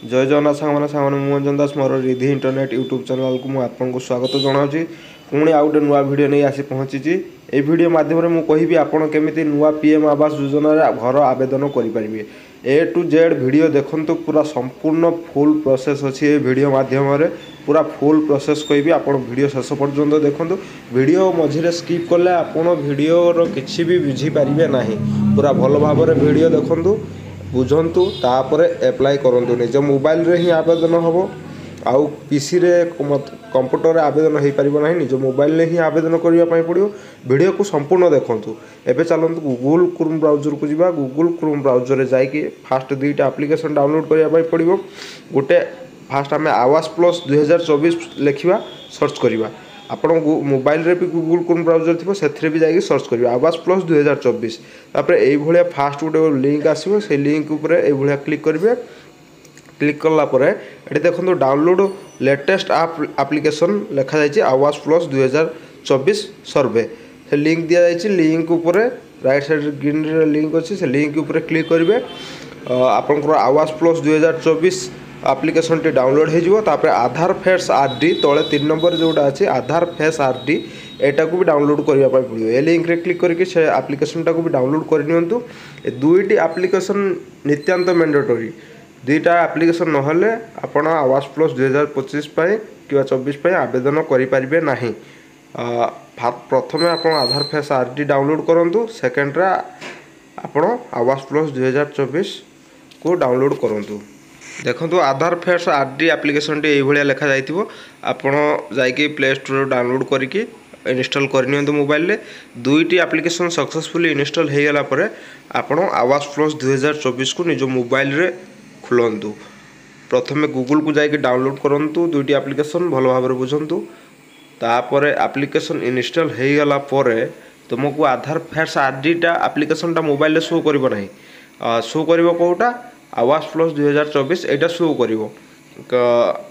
जय जगन्नाथ सांग मैंने अंजन दास मोर रिधि इंटरनेट यूट्यूब चैनल को आपको स्वागत जनावि पुणी आउ गोटे नुआ भिड नहीं आसी पहुँची ये भिडियो मध्यम मुझे कहि आपड़ केमी नुआ पीएम आवास योजना घर आवेदन करेंगे ए टू जेड वीडियो देखु पूरा संपूर्ण फुल प्रोसेस अच्छी ये वीडियो मध्यम पूरा फुल प्रोसेस कहि आप वीडियो शेष पर्यंत देखूँ वीडियो मझे स्किप कले आपड़ वीडियोर किसी भी बुझीपारे ना पूरा भल भाव वीडियो देखूँ बुझंतु तापर एप्लाई करंतु निज मोबाइल रे ही आवेदन हम आउ पीसी रे कंप्यूटर आवेदन हो पार ना निज मोबाइल रे ही आवेदन करने पड़ो वीडियो को संपूर्ण देखंतु एबे चलंतु गूगल क्रोम ब्राउजर को जीवा गूगल क्रोम ब्राउजर रे जाइए फास्ट दुईटा एप्लिकेशन डाउनलोड करने पड़ो गोटे फास्ट आम आवास प्लस 2024 लिखा सर्च करवा आपण मोबाइल रे भी गूगल क्रोम ब्राउजर थी से भी जाकि सर्च करेंगे आवास प्लस 2024 तापर ये फास्ट गोटे लिंक आसो से लिंक उपर ये क्लिक करेंगे क्लिक कलापर ये देखो डाउनलोड लेटेस्ट एप्लिकेशन लिखा जाए आवास प्लस 2024 सर्वे से लिंक दि जाए लिंक उपर राइट साइड ग्रीन लिंक अच्छी से लिंक उपर क्लिक करेंगे आपंकर आवास प्लस 2024 एप्लिकेशन टी डाउनलोड हो आधार फेस आरडी तले 3 नंबर जोटा अच्छे आधार फेस आरडी एटा को भी डाउनलोड करने पड़ो ये लिंक रे क्लिक करके से एप्लिकेशन टाक भी डाउनलोड करनियंतु दुईटी एप्लिकेशन नित्यांत मैंडेटरी दुईटा एप्लिकेशन नहले आपण आवास प्लस 2025 कि 24 आवेदन करें ना प्रथम आप आधार फेस आरडी डाउनलोड करूँ सेकेंड आपण आवास प्लस 2024 को डाउनलोड करूँ देखो आधार फेस आरडी एप्लिकेशन टी ये लिखा जाइए आपड़ जाकि प्ले स्टोर डाउनलोड करके इनस्टॉल करनी मोबाइल रे दुईटी एप्लिकेशन सक्सेसफुली इनस्टॉल हो गला पर आपण आवास प्लस 2024 को निज मोबाइल रे खुलंतु प्रथमे गूगल को जाकि डाउनलोड करंतु दुईटी एप्लिकेशन भल भाव बुझंतु तापर एप्लिकेशन इनस्टॉल हो गला पर तुमको आधार फेस आरडीटा एप्लिकेशन टा मोबाइल रे शो करिवो नाही शो करिवो कोटा आवास प्लस 2024 एटा शो करिवो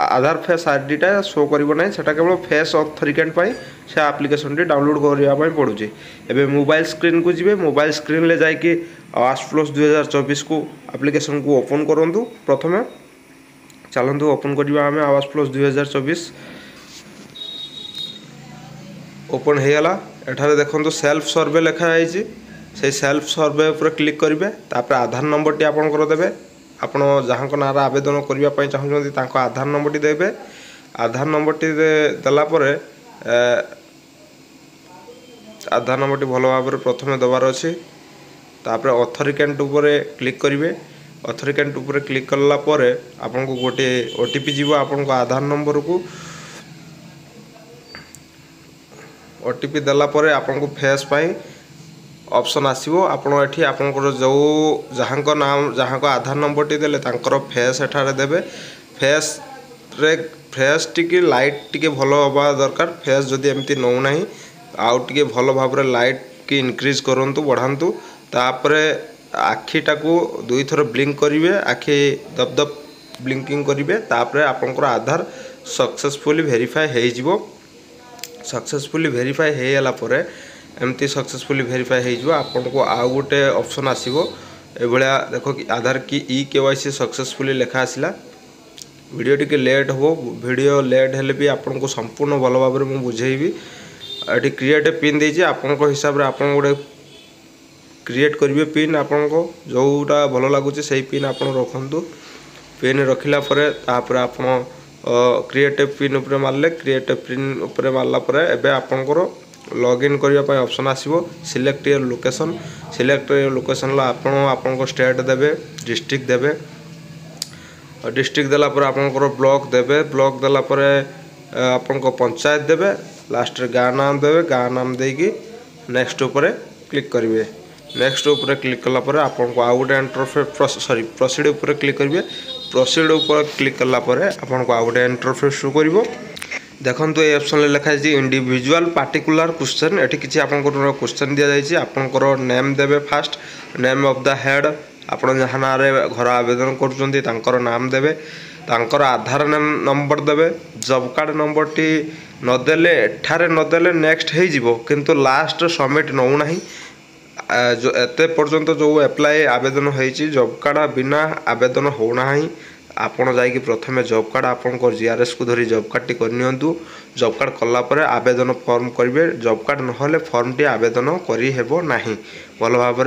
आधार फेस आरडीटा शो करिवो नाही सेटा केवल फेस ऑथेंटिकेट पाई से एप्लिकेशन टी डाउनलोड करिया पाई पड़ुची एबे मोबाइल स्क्रीन को जिवे मोबाइल स्क्रीन ले जाके आवास प्लस 2024 को एप्लिकेशन को ओपन करंतु प्रथमे चलंतु ओपन करिवा हमें आवास प्लस 2024 ओपन हो गला एठारे देखंतु सेल्फ सर्वे लिखा जाइए से सेल्फ सर्वे उपर क्लिक करेंगे तापर आधार नंबर टी आपंकर देवे आपण जहाँ ना आवेदन करने चाहते आधार नंबर टी देवे आधार नंबर टी देलापर आधार नंबर टी भल भाव प्रथम दबार अच्छी तापर ऑथेंटिकेट उपर क्लिक करेंगे ऑथेंटिकेट उपर क्लिक कलापर आपन को गोटे ओटीपी जीव आपन को आधार नंबर को ओटीपी देलापर आपन को फेस पाई ऑप्शन आसो आपड़ ये आपंकर जो जहाँ नाम जहाँ आधार नंबर टी देले तांकर फेस एठारे देवे फेस रे फेस टी लाइट टी भल हवा दरकार फेस जदि एमती नौ ना आउ टे भल भाव लाइट की इनक्रीज करूँ बढ़ातु तापर आखिटा को दुई थर ब्लिंक करेंगे आखि दबदब ब्लिंकिंग करेंगे तापर आपंकर आधार सक्सेसफुली वेरीफाई हो सक्सेसफुली वेरीफाई होगा पर एमती सक्सेसफुली वेरीफाई हो आपन को आउ गोटे ऑप्शन आसीबो एभलिया देखो कि आधार की केवाईसी सक्सेसफुली लेखा आसला वीडियो टिके लेट हो वीडियो लेट हेले भी आपन को संपूर्ण भल भाव में बुझेबी ये क्रिएट पिन देछि आपन को हिसाब रे आपन गोटे क्रिएट करिवे पिन आपन को जोटा भल लागुचे सही पिन आपन रखंतु पिन रखिला परे तापर आपन क्रिएटिव पिन ऊपर मारले क्रिएटिव पिन ऊपर मारला परे एबे आपनकर लॉगिन करने ऑप्शन आसो सिलेक्ट योर लोकेशन आपन स्टेट देवे डिस्ट्रिक्ट देवे डिस्ट्रिक्ट देला पर आपनकर ब्लॉक देवे ब्लॉक देला पर आपन पंचायत देवे लास्ट रे गाँ नाम देवे गाँ नाम देकी नेक्स्ट ऊपर क्लिक करेंगे नेक्स्ट ऊपर क्लिक कला पर आपन को आउ गोटे इंटरफेस सॉरी प्रोसीड ऊपर क्लिक करेंगे प्रोसीड ऊपर क्लिक कला पर आपन को आउ गोटे इंटरफेस शो करिवो देखो ये ऑप्शन लिखा है इंडिविजुअल पार्टिकुलर क्वेश्चन ये किसी आप क्वेश्चन दि जाए आपंकर नेम देवे first name of the head आप जहाँ ना घर आवेदन कर नाम देवे तांकर आधार नंबर देवे जॉब कार्ड नंबर टी नदेले एठारे नदेले नेक्स्ट हो किंतु लास्ट सबमिट नौ ना जो एते पर्यंत जो एप्लाई आवेदन होती जॉब कार्ड बिना आवेदन होना आपण जाइए प्रथम जॉब कार्ड आपंकर जीआरएस को धरी जॉब कार्ड टी करनियंतु। जॉब कार्ड कला परे आवेदन फॉर्म करेंगे। जॉब कार्ड नहले फॉर्म टी आवेदन करिहेबो नाही। भल भाव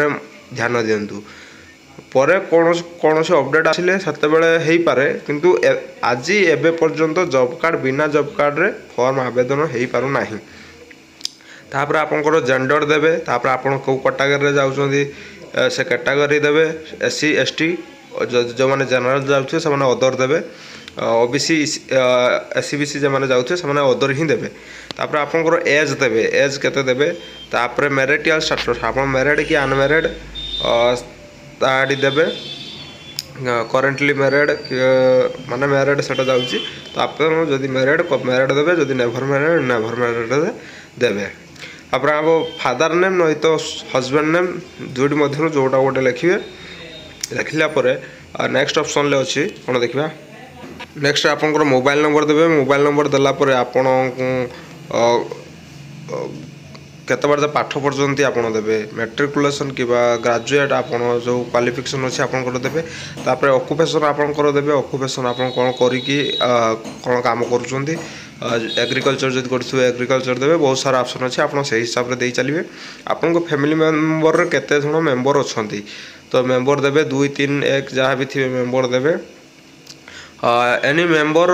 ध्यान दिंतु। परे कौन अपडेट आसिले सेते बेले हेई पारे, किंतु आज एबे पर्यंत जॉब कार्ड बिना जॉब कार्ड रे फॉर्म आवेदन हेई पारु नाही। तापर आपंकर जेंडर देबे, तापर आपण को कैटेगरी जाउछंदी से कैटेगरी देबे। एससी एसटी जो माने जनरल जाउछे से माने अदर देबे। ओबीसी एससी बीसी जो माने जाउछे से माने अदर ही देबे। तापर आपंकर एज देबे, एज केते देबे। तापर मैरिटल स्टेटस आपण मैरिड कि अनमैरिड ताडी देबे। करेंटली मैरिड माने मैरिड सेटा जाउची, तो आपण जदि मैरिड देबे, जदि नेभर मैरिड देबे। तापर आप फादर नेम नहीं तो हस्बैंड नेम दुईट मध्य जोटा गोटे लिखिए। लिखला पर नेक्स्ट ऑप्शन ले अच्छी कौन देखा। नेक्स्ट आपंकर मोबाइल नंबर देबे। मोबाइल नंबर देला पर आपण केते बार पाठ पढ़ते आपड़ देवे। मैट्रिकुलेसन कि ग्रेजुएट आपड़ जो क्वालिफिकेशन अच्छे आपंकर देवे। तापर ऑक्युपेशन आपंकर देवे। ऑक्युपेशन आप कौन कौन काम करुँच, एग्रीकल्चर जब करेंगे एग्रीकल्चर देवे। बहुत सारा ऑप्शन अच्छे आप हिसाब से चलिए। आपन फैमिली मेंबर केते जण मेंबर अच्छा तो मेंबर देवे 2 3 1 जहाँ भी थे मेंबर देवे। एनी मेंबर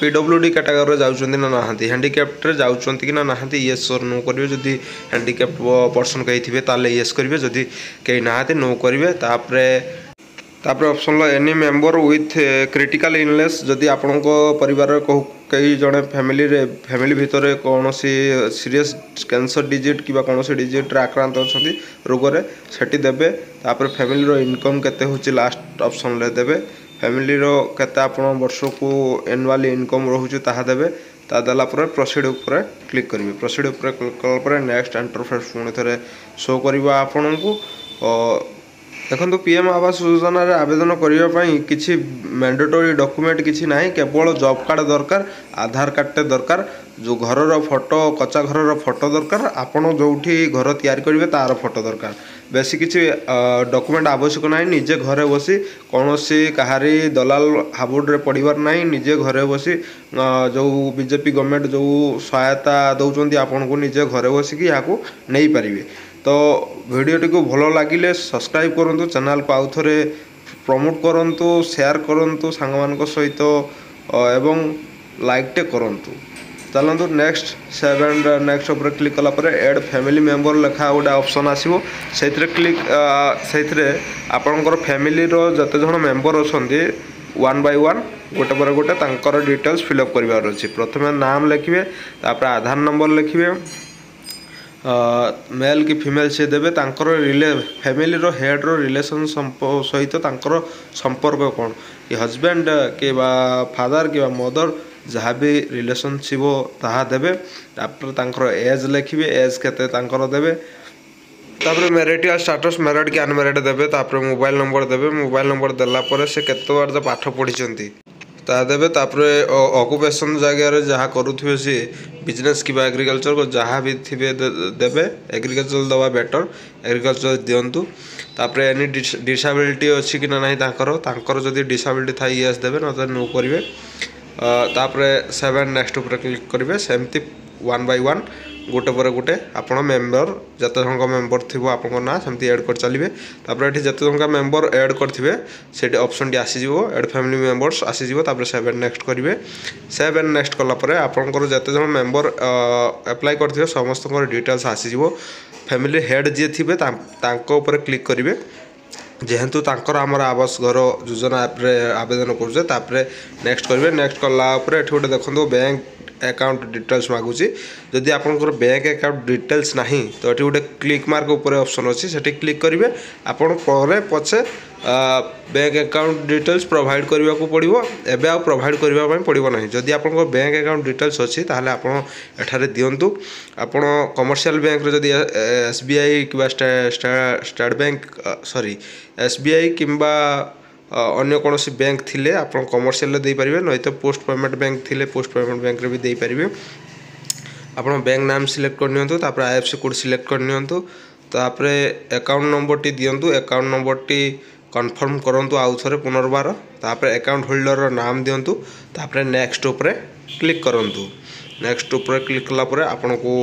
पीडब्ल्यूडी कैटेगरी जाउछन्ती ना नाहंती, हैंडिकैप्ट रे जाउछन्ती कि ना नाहंती, येस और नो करिवे। जदि हैंडिकैप्ट पर्सन कहीं थे ताले येस करिवे, जदि कहीं नाहंती नो करिवे। तापर option low any member with critical illness, जदि आपणको परिवार को कई जड़े फैमिली भितर कौन सीरीयस कैंसर डिजिट कि कौन डिजिट आक्रांत अच्छा रोगरे सेठी देबे। तापर फैमिली रो इनकम केते होची लास्ट ऑप्शन ले देबे। फैमिली रो केते आपण वर्ष को एनुअली इनकम रोहुची ताहा देबे। ता देला पर प्रोसीड ऊपर क्लिक करिवे। प्रोसीड ऊपर क्लिक कला पर नेक्स्ट इंटरफेस पुणी थे शो करबा आपन को। देखो पीएम आवास योजना रे आवेदन करने किसी मैंडेटरी डॉक्यूमेंट किसी ना, केवल जॉब कार्ड दरकार, आधार कार्ड दरकार, जो घर फोटो कच्चा घर फोटो दरकार, आपड़ जो घर तैयारी करेंगे तार फोटो दरकार। बेसी किसी डॉक्यूमेंट आवश्यक ना। निजे घरे बसी कौन कहारी दलाल हाबुड्रे पड़ार ना। निजे घरे बसी जो बीजेपी गवर्नमेंट जो सहायता दौरान आपन को निजे घरे बसिक यहाँ नहीं पारे। तो वीडियोटी को भल लगिले सब्सक्राइब करूँ, चैनल को आउ थे प्रमोट करूँ, शेयर करूँ सांग मान सहित एवं लाइकटे करूँ। चलतु नेक्स्ट 7 नेक्स्ट उपर क्लिक कला पर एड फैमिली मेंबर लेखा गोटे ऑप्शन आसो से क्लिक से आपणकर फैमिली जते जन मेंबर अच्छा 1 by 1 गोटे पर गोटे तांकर डिटेल्स फिलअप करार अच्छी। प्रथम नाम लिखिए, तापर आधार नंबर लिखिए, मेल कि फीमेल से देवे, तांकर फैमिली रो हेड रो रिलेशन सहित तांकर संपर्क कौन कि हस्बैंड कि फादर कि मदर जहाँ भी रिलेशनशिप ताहा देवे। तापर तांकर एज लिखिए, एज केते तांकर देवे। तापर मैरिटल स्टेटस मैरिड कि अनमैरिड देवे। तापर मोबाइल नंबर देवे। मोबाइल नंबर देला पर से केते बार जो पाठ पढ़ी ता देवे। तापर ऑक्युपेशन जगह जहाँ करुवे सी बिजनेस कि एग्रीकल्चर को जहाँ भी थे देवे। एग्रीकल्चर दवा बेटर, एग्रीकल्चर दिंतु। तापर एनी डिसेबिलिटी अच्छी कि ना तांकर जदि डिसेबिलिटी था येस देवे, ना नो करेंगे। तापर 7 नेक्स्ट उपर क्लिक करेंगे। सेमती 1 by 1 गोटे पर गोटे आप मेम्बर जिते जन मेम्बर थी आप ना सेमती एड कर चलिए। तापर ये जिते जन मेम्बर एड करेंगे से ऑप्शन टी आसीज एड फैमिली मेम्बर्स आसीज। तापर 7 नेक्स्ट करेंगे। 7 नेक्स्ट कलापर आपंकर जिते जन मेम्बर अप्लाई करेंगे समस्त डिटेल्स आसीज। फैमिली हेड जी थे उपर क्लिक करेंगे जेहेतु तांकर आमर आवास घर योजना आवेदन करें। नेक्स्ट करेंगे। नेक्स्ट कला गोटे देखो बैंक अकाउंट डिटेल्स मागुची। जदि आपंकर बैंक अकाउंट डिटेल्स नहीं तो ये गोटे क्लिक मार्क उपर ऑप्शन अच्छी से क्लिक करेंगे। आपड़ पछे बैंक अकाउंट डिटेल्स प्रोवाइड करने को पड़ो। एबे आ प्रोवाइड करने पड़ो ना। जदि आप बैंक अकाउंट डिटेल्स अच्छी ताहले आपन एठारे दियंतु। आपन कमर्शियल बैंक रे जदि एसबीआई कि स्टेट बैंक सॉरी एसबीआई किंबा अन्य कौन बैंक थिले आप कमर्शियल दे पारे, नहीं तो पोस्ट पेमेंट बैंक थिले पोस्ट पेमेंट बैंक रे भी दे पारे। आप बैंक नाम सिलेक्ट करनी, तापर आईएफएससी कोड सिलेक्ट करनी, तापर अकाउंट नंबर टी दिंतु। अकाउंट नंबर टी कन्फर्म करंतु आउ थरे पुनर्बार तापर अकाउंट होल्डर नाम दिंतु तापर नेक्स्ट ऊपर क्लिक करंतु नेक्स्ट ऊपर क्लिक कला परे आपनको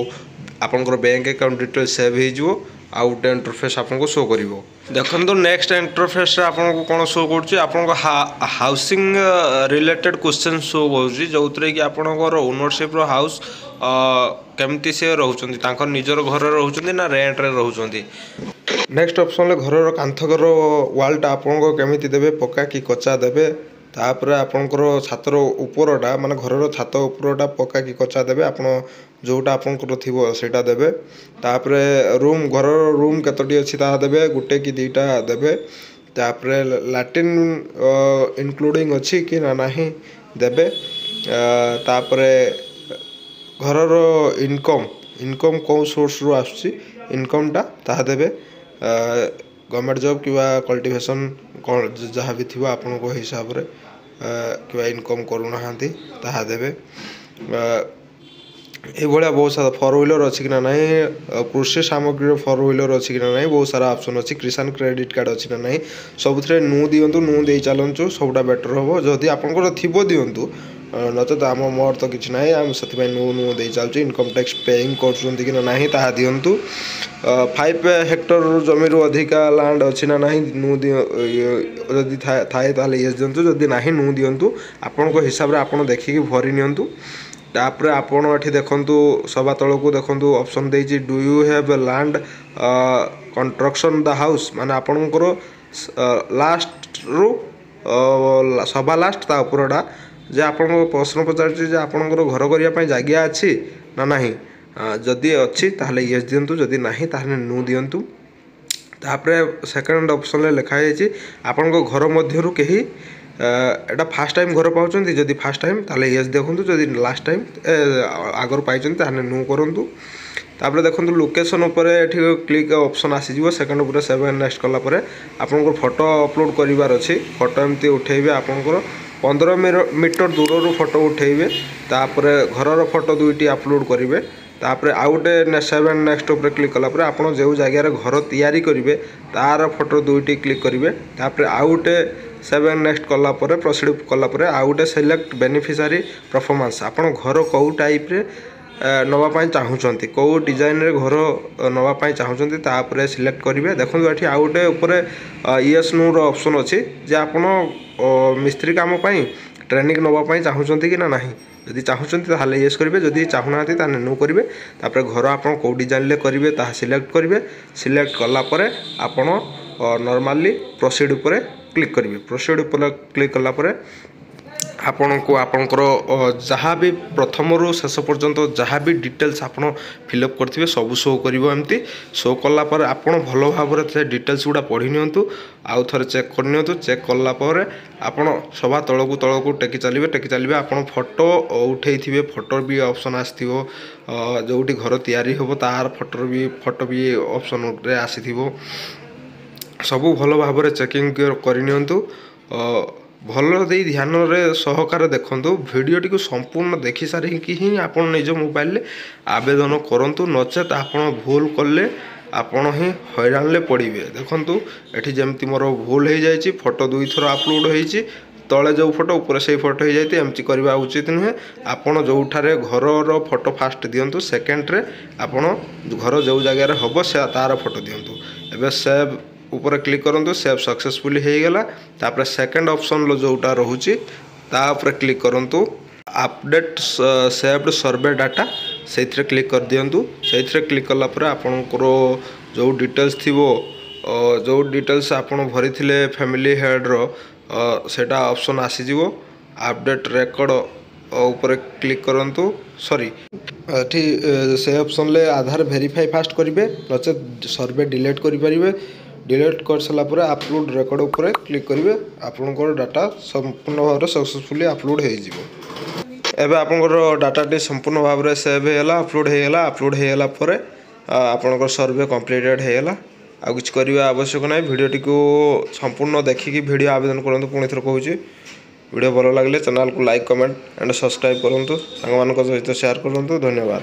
आपनकर बैंक अकाउंट डिटेल सेव हो जिवो आउट इंटरफेस आपको शो करिवो देखो नेक्स्ट इंटरफेस आपको कौन शो कर हाउसिंग रिलेटेड क्वेश्चन शो कर जो कि आपंकर ओनरशिप हाउस केमती से रोच निजर घर रोच ना रेंट रे रोच नेक्स्ट ऑप्शन घर कांथगर वालटा आपको केमी देवे पक्का कि कच्चा देवे तापर आपंकर छातर उपरटा माने घर छात उपरटा पक्का कि कच्चा देवे आप जोटा आपंकर थी सेटा देवे तापर रूम घर रूम केतोटी अच्छी ता देवे गुटे कि दुईटा देवे तापर लैट्रिन इंक्लूडिंग अच्छी कि नहीं देवे तापर घर इनकम इनकम कौ सोर्स रु आसुची इनकमटा ताहा देवे गवर्नमेंट जॉब कि कल्टिवेशन कौन जहाँ भी थी आपण हिसाब से कि इनकम करूना ताहा देवे ये बहुत सारा फोर व्हीलर अच्छी कि ना कृषि सामग्री फोर व्हीलर अच्छी कि ना बहुत सारा ऑप्शन अच्छी किसान क्रेडिट कार्ड अच्छी ना सब नु दिंतु नु दे चलु सबटा बेटर हम जदि आपंकर थी दिंतु नचेत आम मोर तो किसी ना आम से नु दे चलु इनकम टैक्स पेइंग कर ना ताहा दिंतु 5 हेक्टर जमी अधिका लैंड अच्छी ना नु जदि थाए ताले येस दिंतु जदि ना नु दिंतु आपण हिसाब से आप देखिकी भरी नियंतु तापर आपण एठी देखंतु सभा तलकू देखंतु ऑप्शन देछि do you have land construction the house माने आपणकर लास्ट रु सभा लास्ट ता उपरटा जे आपण प्रश्न पचारछि जे आपणकर घर करिया पय जागिया अछि ना नाही जदि अछि ताहले यस दियंतु जदि नाही ताहले नु दियंतु तापर सेकंड ऑप्शन ले लिखा जायछि आपणकर घर मध्यरु केही एटा फास्ट टाइम घर पाउछन जदि फास्ट टाइम ताले यस देखंतु जदि लास्ट टाइम आगर पाइछन ताने नु करंतु तापर देखंतु लोकेशन ऊपर एठी क्लिक ऑप्शन आसी जिवो सेकंड ऊपर सेव नेक्स्ट कला परे आपनकर फोटो अपलोड करिवार अछि फोटो एमती उठेबे आपनकर 15 मीटर दूर रु फोटो उठेबे तापर घरर फोटो दुईटी अपलोड करिवे तापर आउटे सेव नेक्स्ट ऊपर क्लिक कला परे आपन जेउ जागा रे घर तयारी करिवे तार फोटो दुईटी क्लिक करिवे तापर आउटे 7 नेक्स्ट कला परे प्रोसीड कला परे आउटे सिलेक्ट बेनिफिशियरी परफॉर्मेंस आपन घर कौ टाइप रे नवा पाई चाहूचंती कौ डिजाइन रे घर नवा पाई चाहूचंती तापर सिलेक्ट करिवे देखंतु एठी आउटे ऊपर यस नो रो ऑप्शन अछि जे आपन मिस्त्री काम पाई ट्रेनिंग नवा पाई चाहूचंती कि ना नाही जदि चाहूचंती ताले यस करिवे जदि चाहुनाती ताने नो करिवे तापर घर आपन कौ डिजाइन ले करिवे ता सिलेक्ट करिवे सिलेक्ट कला परे आपन नॉर्मली प्रोसीड ऊपर क्लिक करिवे प्रोसीड ऊपर क्लिक कला परे आपण को आपनकर जहाँ भी प्रथम रु शेष पर्यंत जहाँ भी डिटेल्स आपन फिलअप करथिबे सब शो करिवो एमती शो कला पर आपन भलो भाबरे से डिटेल्स गुडा पढि नियंतु आउ थरे चेक कर नियंतु चेक कला पर आपन सभा तळकू टेकी चलिबे आपन फोटो उठेइथिबे फोटो भी ऑप्शन आस्थिबो जोउटी घर तयारी होबो तार फोटो भी ऑप्शन रे आसीथिबो सबू भलो भाबरे चेकिंग कर नियंतु भल दे ध्यान रे सहकार देखंतु वीडियोटी को संपूर्ण देखि सारी कि ही आपण निज मोबाइल ले आवेदन करंतु नचेत आपण भूल करले आपण ही हैरान ले पड़िबे देखंतु एठी जेमति मोर भूल हो जायछि फोटो दुई थर अपलोड होईछि तले जो फोटो ऊपर से फोटो हो जाती एमती करबा उचित नुहे आपण जोठारे घरर फोटो फास्ट दियंतु सेकेंड रे आपण घर जो जगह रे हबो से तार फोटो दियंतु एबे सेव ऊपर क्लिक करंतु सेव सक्सेसफुली हो गला तापर सेकंड ऑप्शन लो जोटा रहूची ता ऊपर क्लिक करंतु अपडेट सेव्ड सर्वे डाटा सेथरे क्लिक कर दियंतु सेथरे क्लिक कला पर आपनकर जो डिटेल्स थिबो जो डिटेल्स आपण भरिथिले फैमिली हेड रो सेटा ऑप्शन आसी जिवो अपडेट रिकॉर्ड ऊपर क्लिक करंतु सॉरी एठी से ऑप्शन ले आधार वेरीफाई फास्ट करिवे नचे सर्वे डिलीट करि परिवे डिलीट कर सारा पर अपलोड रेकर्ड ऊपर क्लिक करेंगे आपंकर डाटा संपूर्ण भाव में सक्सेसफुली अपलोड हो आपंकर डाटा संपूर्ण भाव में सेव होगा अपलोड होगा आपंकर सर्वे कंप्लीटेड होगा आ किसी करने आवश्यक ना भिडटी को संपूर्ण देखिकी वीडियो आवेदन करूँ पुणी थर कहूँ वीडियो भल लगे चैनल को लाइक कमेंट एंड सब्सक्राइब करूँ सांग सहित शेयर करूँ धन्यवाद।